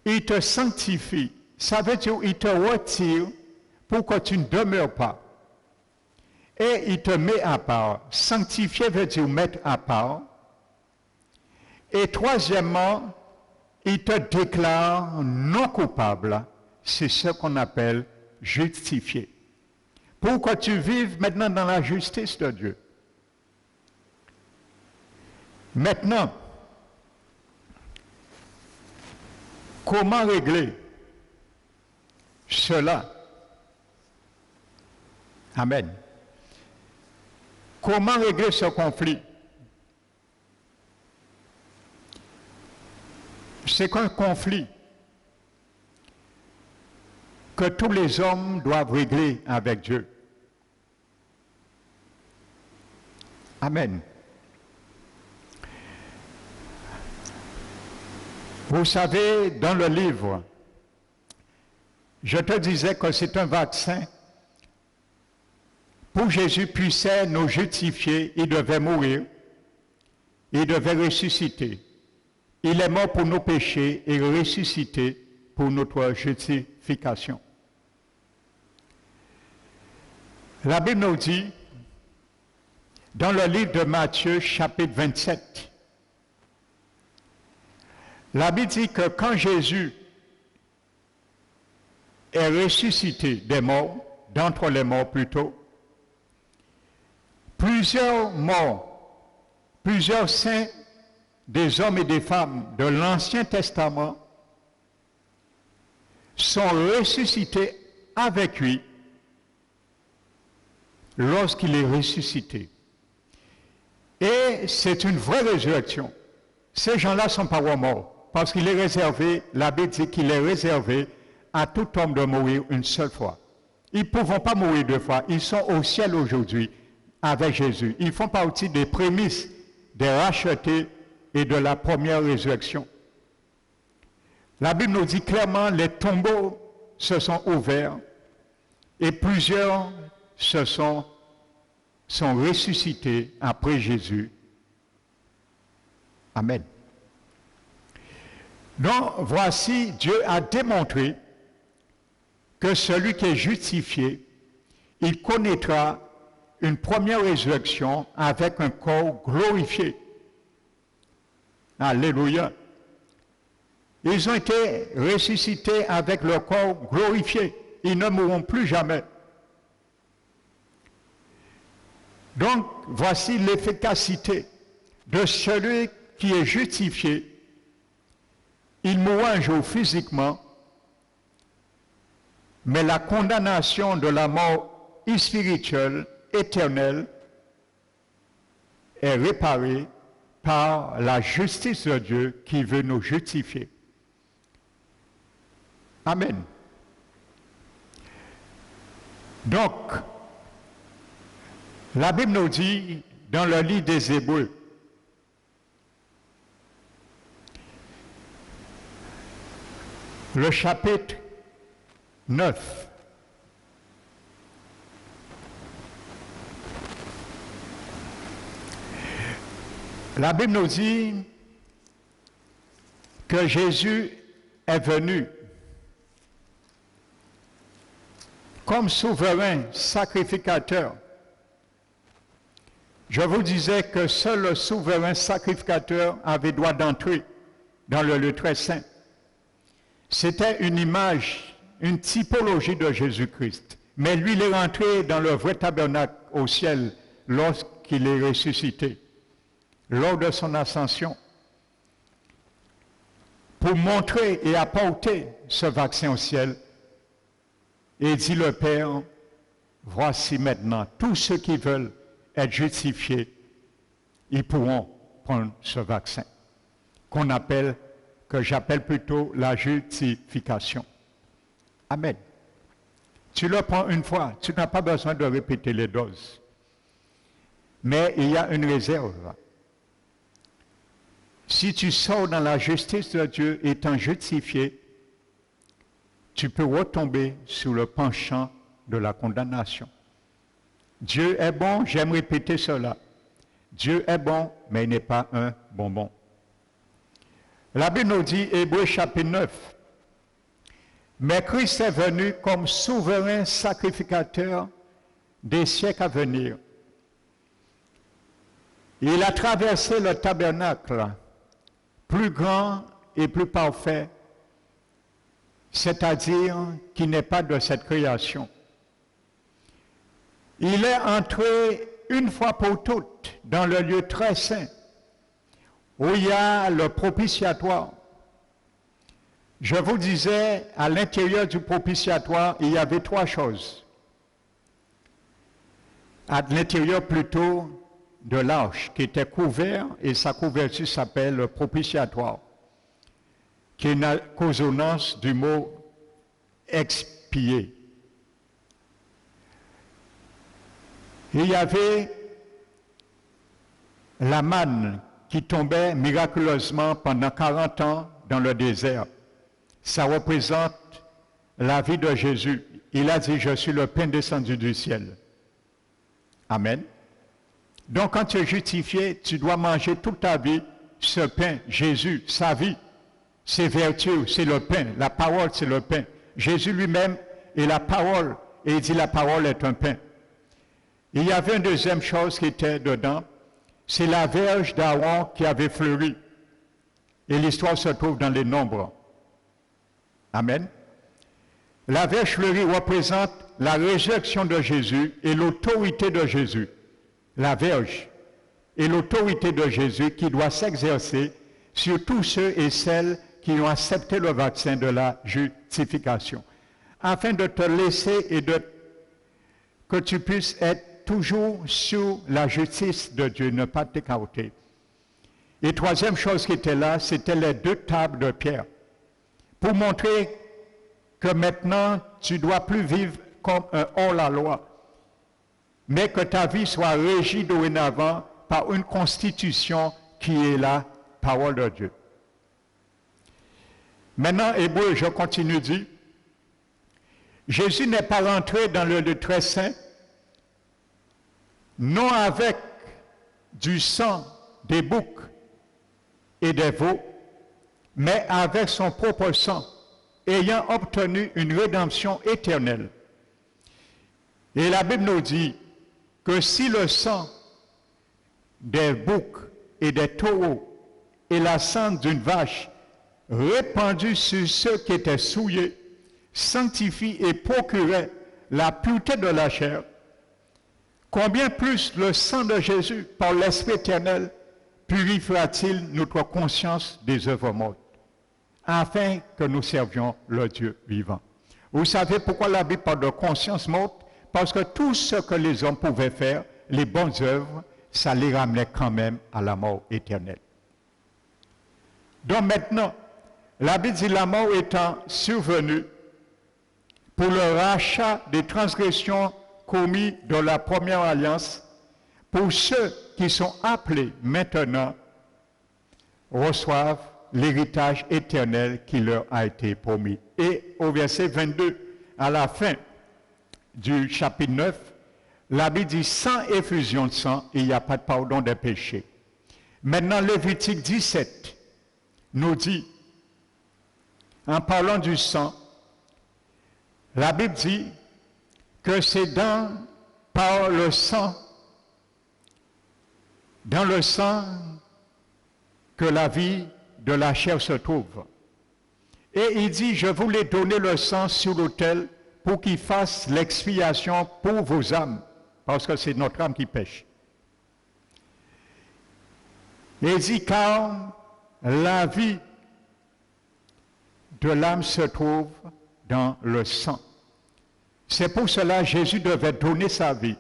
il te sanctifie. Ça veut dire qu'il te retire pour que tu ne demeures pas. Et il te met à part. Sanctifier veut dire mettre à part. Et troisièmement, il te déclare non coupable. C'est ce qu'on appelle justifier. Pour que tu vives maintenant dans la justice de Dieu. Maintenant, comment régler cela? Amen. Comment régler ce conflit? C'est un conflit que tous les hommes doivent régler avec Dieu. Amen. Vous savez, dans le livre, je te disais que c'est un vaccin. Pour Jésus puissait nous justifier, il devait mourir, il devait ressusciter. Il est mort pour nos péchés et ressuscité pour notre justification. La Bible nous dit, dans le livre de Matthieu, chapitre 27, la Bible dit que quand Jésus est ressuscité des morts, d'entre les morts plutôt, plus Plusieurs morts, plusieurs saints, des hommes et des femmes de l'Ancien Testament sont ressuscités avec lui lorsqu'il est ressuscité. Et c'est une vraie résurrection. Ces gens-là ne sont pas morts, parce qu'il est réservé, la Bible dit qu'il est réservé à tout homme de mourir une seule fois. Ils ne pourront pas mourir deux fois. Ils sont au ciel aujourd'hui avec Jésus. Ils font partie des prémices des rachetés et de la première résurrection. La Bible nous dit clairement, les tombeaux se sont ouverts et plusieurs sont ressuscités après Jésus. Amen. Donc, voici, Dieu a démontré que celui qui est justifié, il connaîtra une première résurrection avec un corps glorifié. Alléluia. Ils ont été ressuscités avec leur corps glorifié. Ils ne mourront plus jamais. Donc, voici l'efficacité de celui qui est justifié. Il mourra un jour physiquement, mais la condamnation de la mort spirituelle, éternelle, est réparée par la justice de Dieu qui veut nous justifier. Amen. Donc, la Bible nous dit dans le livre des Hébreux, le chapitre 9, la Bible nous dit que Jésus est venu comme souverain sacrificateur. Je vous disais que seul le souverain sacrificateur avait droit d'entrer dans le lieu très saint. C'était une image, une typologie de Jésus-Christ. Mais lui, il est rentré dans le vrai tabernacle au ciel lorsqu'il est ressuscité, lors de son ascension, pour montrer et apporter ce vaccin au ciel. Et dit le Père, voici maintenant, tous ceux qui veulent être justifiés, ils pourront prendre ce vaccin, que j'appelle plutôt la justification. Amen. Tu le prends une fois, tu n'as pas besoin de répéter les doses. Mais il y a une réserve. Si tu sors dans la justice de Dieu étant justifié, tu peux retomber sur le penchant de la condamnation. Dieu est bon, j'aime répéter cela. Dieu est bon, mais il n'est pas un bonbon. La Bible nous dit, Hébreux chapitre 9, mais Christ est venu comme souverain sacrificateur des siècles à venir. Il a traversé le tabernacle, plus grand et plus parfait, c'est-à-dire qui n'est pas de cette création. Il est entré une fois pour toutes dans le lieu très saint, où il y a le propitiatoire. Je vous disais, à l'intérieur du propitiatoire, il y avait trois choses. À l'intérieur plutôt de l'arche, qui était couvert, et sa couverture s'appelle le propitiatoire, qui est une consonance du mot expier. Il y avait la manne qui tombait miraculeusement pendant 40 ans dans le désert. Ça représente la vie de Jésus. Il a dit, je suis le pain descendu du ciel. Amen. Donc quand tu es justifié, tu dois manger toute ta vie ce pain, Jésus, sa vie, ses vertus, c'est le pain. La parole, c'est le pain. Jésus lui-même est la parole, et il dit la parole est un pain. Il y avait une deuxième chose qui était dedans, c'est la verge d'Aaron qui avait fleuri. Et l'histoire se trouve dans les Nombres. Amen. La verge fleurie représente la résurrection de Jésus et l'autorité de Jésus. la verge et l'autorité de Jésus qui doit s'exercer sur tous ceux et celles qui ont accepté le vaccin de la justification, afin de te laisser et que tu puisses être toujours sous la justice de Dieu, ne pas t'écarter. Et troisième chose qui était là, c'était les 2 tables de pierre, pour montrer que maintenant, tu ne dois plus vivre comme un hors-la-loi, mais que ta vie soit régie dorénavant par une constitution qui est la parole de Dieu. Maintenant, Hébreu, je continue, dit, Jésus n'est pas rentré dans le lieu très saint, non avec du sang des boucs et des veaux, mais avec son propre sang, ayant obtenu une rédemption éternelle. Et la Bible nous dit que si le sang des boucs et des taureaux et la cendre d'une vache répandue sur ceux qui étaient souillés sanctifie et procurait la pureté de la chair, combien plus le sang de Jésus, par l'Esprit éternel, purifiera-t-il notre conscience des œuvres mortes, afin que nous servions le Dieu vivant. Vous savez pourquoi la Bible parle de conscience morte? Parce que tout ce que les hommes pouvaient faire, les bonnes œuvres, ça les ramenait quand même à la mort éternelle. Donc maintenant, la Bible dit la mort étant survenue pour le rachat des transgressions commises dans la première alliance, pour ceux qui sont appelés maintenant reçoivent l'héritage éternel qui leur a été promis. Et au verset 22, à la fin du chapitre 9, la Bible dit sans effusion de sang, il n'y a pas de pardon des péchés. Maintenant, Lévitique 17 nous dit, en parlant du sang, la Bible dit que c'est par le sang, dans le sang que la vie de la chair se trouve. Et il dit, je voulais donner le sang sur l'autel pour qu'il fasse l'expiation pour vos âmes, parce que c'est notre âme qui pêche. Et il dit, car la vie de l'âme se trouve dans le sang. C'est pour cela que Jésus devait donner sa vie.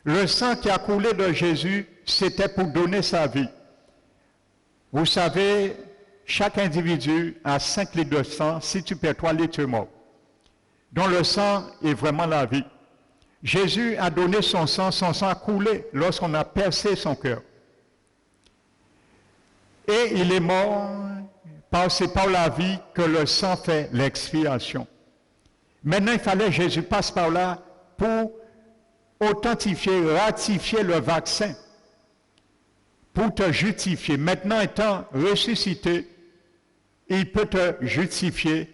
Le sang qui a coulé de Jésus, c'était pour donner sa vie. Vous savez, chaque individu a 5 litres de sang. Si tu perds 3 litres, tu es mort. Donc le sang est vraiment la vie. Jésus a donné son sang a coulé lorsqu'on a percé son cœur. Et il est mort c'est par la vie que le sang fait l'expiation. Maintenant, il fallait que Jésus passe par là pour authentifier, ratifier le vaccin, pour te justifier. Maintenant, étant ressuscité, il peut te justifier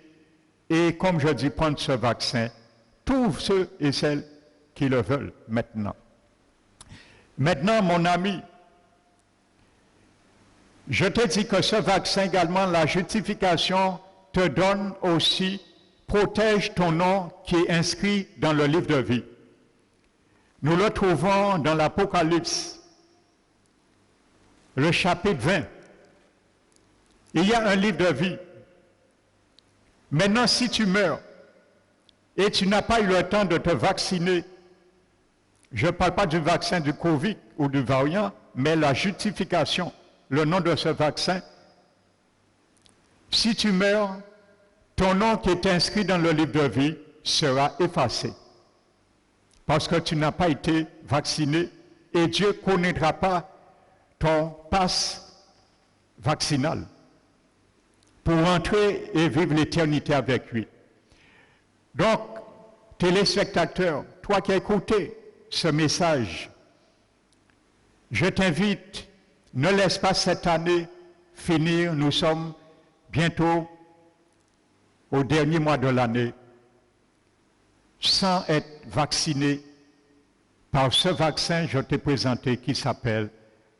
et, comme je dis, prendre ce vaccin, tous ceux et celles qui le veulent maintenant. Maintenant, mon ami, je te dis que ce vaccin également, la justification, te donne aussi, protège ton nom qui est inscrit dans le livre de vie. Nous le trouvons dans l'Apocalypse, le chapitre 20. Il y a un livre de vie. Maintenant, si tu meurs et tu n'as pas eu le temps de te vacciner, je ne parle pas du vaccin du Covid ou du variant, mais la justification, le nom de ce vaccin. Si tu meurs, ton nom qui est inscrit dans le livre de vie sera effacé. Parce que tu n'as pas été vacciné et Dieu ne connaîtra pas ton passe vaccinal pour entrer et vivre l'éternité avec lui. Donc, téléspectateur, toi qui as écouté ce message, je t'invite, ne laisse pas cette année finir. Nous sommes bientôt au dernier mois de l'année sans être vacciné par ce vaccin que je t'ai présenté qui s'appelle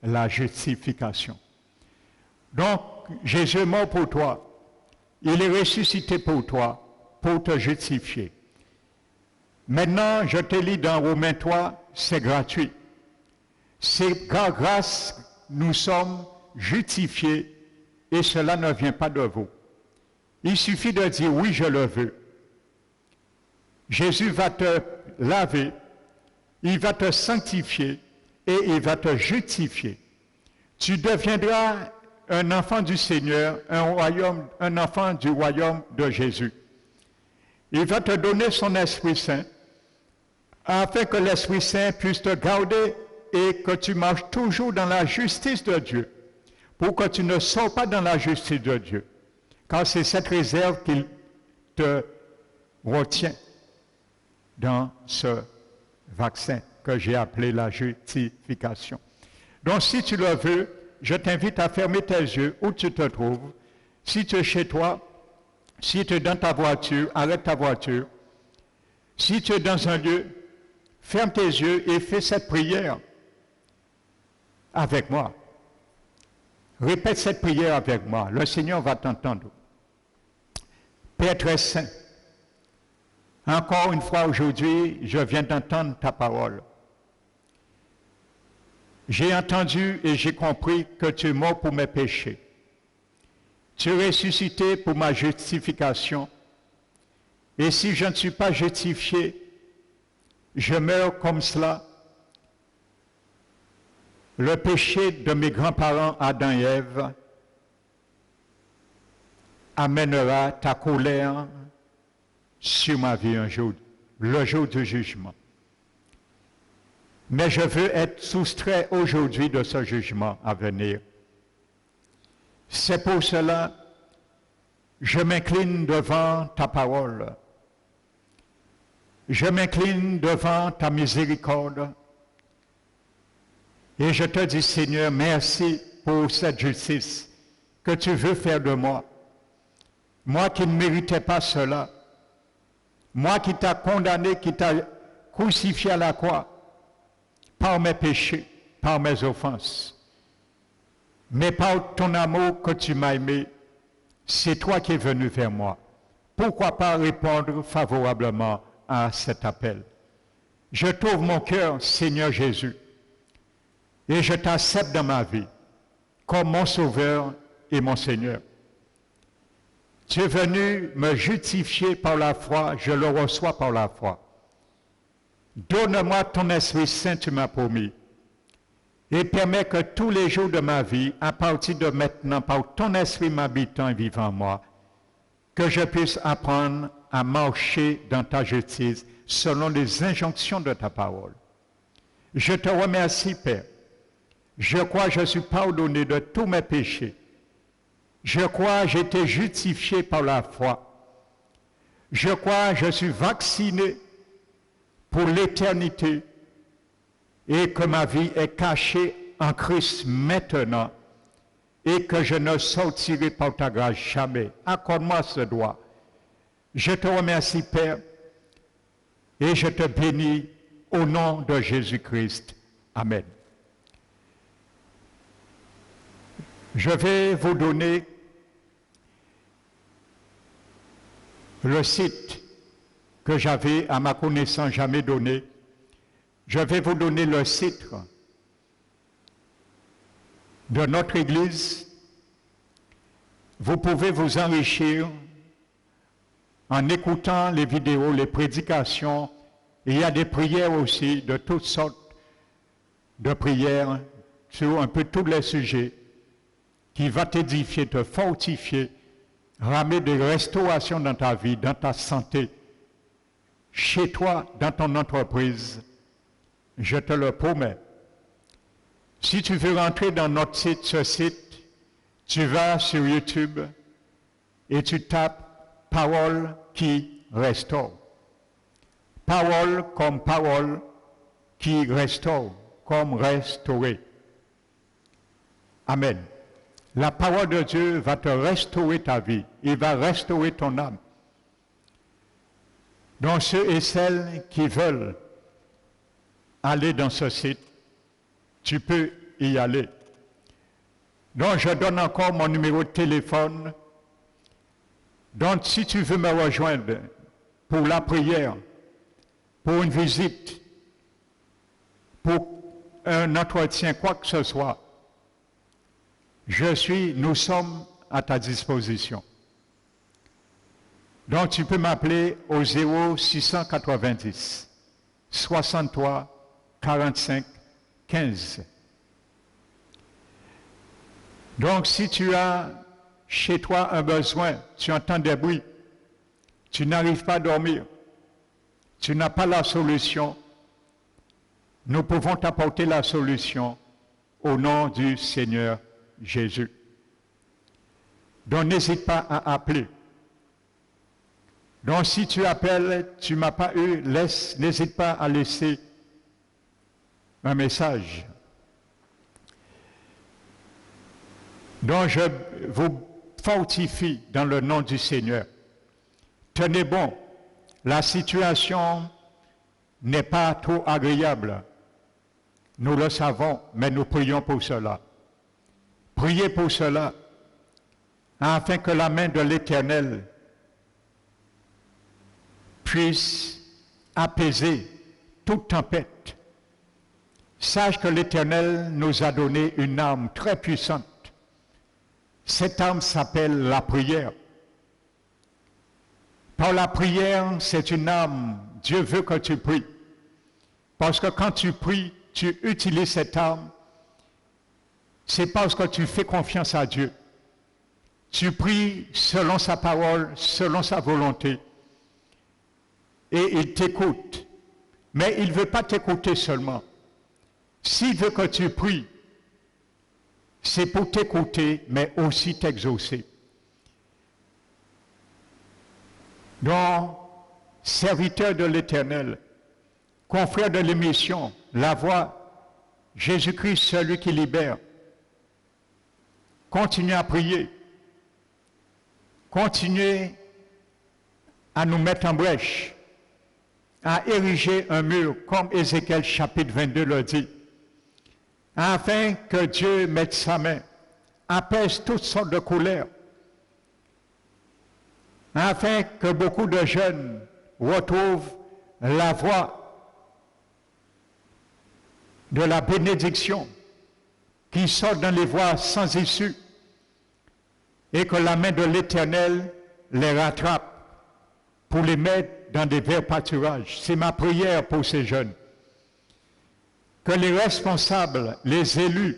la justification. Donc, Jésus est mort pour toi. Il est ressuscité pour toi, pour te justifier. Maintenant, je te lis dans Romains 3, c'est gratuit. C'est par grâce nous sommes justifiés et cela ne vient pas de vous. Il suffit de dire oui, je le veux. Jésus va te laver, il va te sanctifier et il va te justifier. Tu deviendras un enfant du Seigneur, un enfant du royaume de Jésus. Il va te donner son Esprit Saint afin que l'Esprit Saint puisse te garder et que tu marches toujours dans la justice de Dieu, pour que tu ne sors pas dans la justice de Dieu. Car c'est cette réserve qu'il te retient dans ce vaccin que j'ai appelé la justification. Donc si tu le veux, je t'invite à fermer tes yeux où tu te trouves. Si tu es chez toi, si tu es dans ta voiture, arrête ta voiture. Si tu es dans un lieu, ferme tes yeux et fais cette prière avec moi. Répète cette prière avec moi. Le Seigneur va t'entendre. Père très saint, encore une fois aujourd'hui, je viens d'entendre ta parole. J'ai entendu et j'ai compris que tu es mort pour mes péchés. Tu es ressuscité pour ma justification. Et si je ne suis pas justifié, je meurs comme cela. Le péché de mes grands-parents Adam et Ève amènera ta colère sur ma vie un jour, le jour du jugement. Mais je veux être soustrait aujourd'hui de ce jugement à venir. C'est pour cela que je m'incline devant ta parole. Je m'incline devant ta miséricorde. Et je te dis, Seigneur, merci pour cette justice que tu veux faire de moi. Moi qui ne méritais pas cela. Moi qui t'ai condamné, qui t'ai crucifié à la croix par mes péchés, par mes offenses. Mais par ton amour que tu m'as aimé, c'est toi qui es venu vers moi. Pourquoi pas répondre favorablement à cet appel? Je t'ouvre mon cœur, Seigneur Jésus, et je t'accepte dans ma vie comme mon Sauveur et mon Seigneur. Tu es venu me justifier par la foi, je le reçois par la foi. Donne-moi ton Esprit Saint, tu m'as promis, et permets que tous les jours de ma vie, à partir de maintenant, par ton Esprit m'habitant et vivant en moi, que je puisse apprendre à marcher dans ta justice selon les injonctions de ta parole. Je te remercie, Père. Je crois que je suis pardonné de tous mes péchés. Je crois que j'ai été justifié par la foi. Je crois que je suis vacciné pour l'éternité et que ma vie est cachée en Christ maintenant et que je ne sortirai par ta grâce jamais. Accorde-moi ce droit. Je te remercie, Père, et je te bénis au nom de Jésus-Christ. Amen. Je vais vous donner le site que j'avais à ma connaissance jamais donné. Je vais vous donner le site de notre Église. Vous pouvez vous enrichir en écoutant les vidéos, les prédications. Et il y a des prières aussi, de toutes sortes de prières sur un peu tous les sujets qui va t'édifier, te fortifier, ramener des restaurations dans ta vie, dans ta santé, chez toi, dans ton entreprise. Je te le promets. Si tu veux rentrer dans notre site, ce site, tu vas sur YouTube et tu tapes « Parole qui restaure ». Parole comme parole qui restaure, comme restaurer. Amen. La parole de Dieu va te restaurer ta vie. Il va restaurer ton âme. Donc ceux et celles qui veulent aller dans ce site, tu peux y aller. Donc je donne encore mon numéro de téléphone. Donc si tu veux me rejoindre pour la prière, pour une visite, pour un entretien, quoi que ce soit, nous sommes à ta disposition. Donc tu peux m'appeler au 0690 63 45 15. Donc si tu as chez toi un besoin, tu entends des bruits, tu n'arrives pas à dormir, tu n'as pas la solution, nous pouvons t'apporter la solution au nom du Seigneur Jésus. Donc n'hésite pas à appeler. Donc si tu appelles, tu ne m'as pas eu, n'hésite pas à laisser un message. Donc je vous fortifie dans le nom du Seigneur. Tenez bon, la situation n'est pas trop agréable. Nous le savons, mais nous prions pour cela. Priez pour cela, afin que la main de l'Éternel puisse apaiser toute tempête. Sache que l'Éternel nous a donné une arme très puissante. Cette arme s'appelle la prière. Par la prière, c'est une arme. Dieu veut que tu pries. Parce que quand tu pries, tu utilises cette arme. C'est parce que tu fais confiance à Dieu. Tu pries selon sa parole, selon sa volonté. Et il t'écoute. Mais il ne veut pas t'écouter seulement. S'il veut que tu pries, c'est pour t'écouter, mais aussi t'exaucer. Donc, serviteur de l'Éternel, confrère de l'émission, la voix, Jésus-Christ, celui qui libère, continuez à prier. Continuez à nous mettre en brèche, à ériger un mur, comme Ézéchiel chapitre 22 le dit, afin que Dieu mette sa main, apaise toutes sortes de colères, afin que beaucoup de jeunes retrouvent la voie de la bénédiction, qui sortent dans les voies sans issue, et que la main de l'Éternel les rattrape pour les mettre dans des verts pâturages. C'est ma prière pour ces jeunes. Que les responsables, les élus,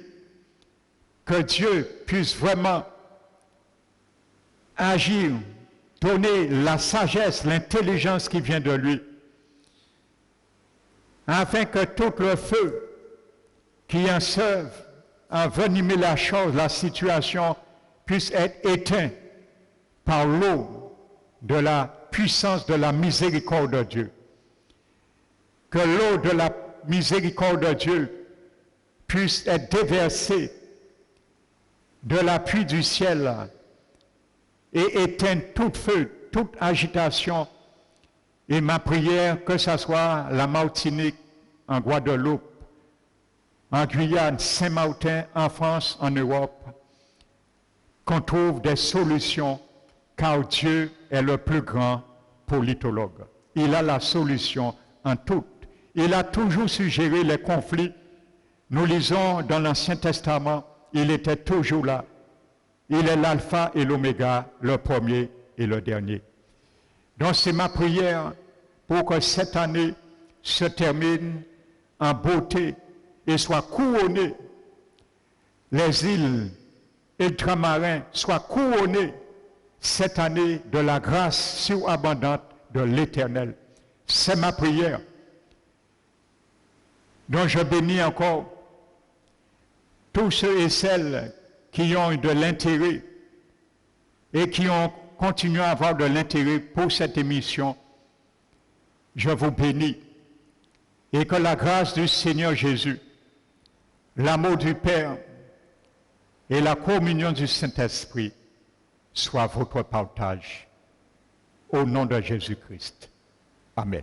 que Dieu puisse vraiment agir, donner la sagesse, l'intelligence qui vient de lui, afin que tout le feu qui enserve, envenimer la chose, la situation, puisse être éteint par l'eau de la puissance de la miséricorde de Dieu. Que l'eau de la miséricorde de Dieu puisse être déversée de la pluie du ciel et éteindre tout feu, toute agitation. Et ma prière, que ce soit la Martinique, en Guadeloupe, en Guyane, Saint-Martin, en France, en Europe, qu'on trouve des solutions, car Dieu est le plus grand politologue. Il a la solution en tout. Il a toujours suggéré les conflits. Nous lisons dans l'Ancien Testament, il était toujours là. Il est l'alpha et l'oméga, le premier et le dernier. Donc c'est ma prière pour que cette année se termine en beauté et soit couronnée. Les îles ultramarins soient couronnées cette année de la grâce surabondante de l'Éternel. C'est ma prière. Donc je bénis encore tous ceux et celles qui ont eu de l'intérêt et qui ont continué à avoir de l'intérêt pour cette émission. Je vous bénis et que la grâce du Seigneur Jésus, l'amour du Père et la communion du Saint-Esprit soient votre partage. Au nom de Jésus-Christ. Amen.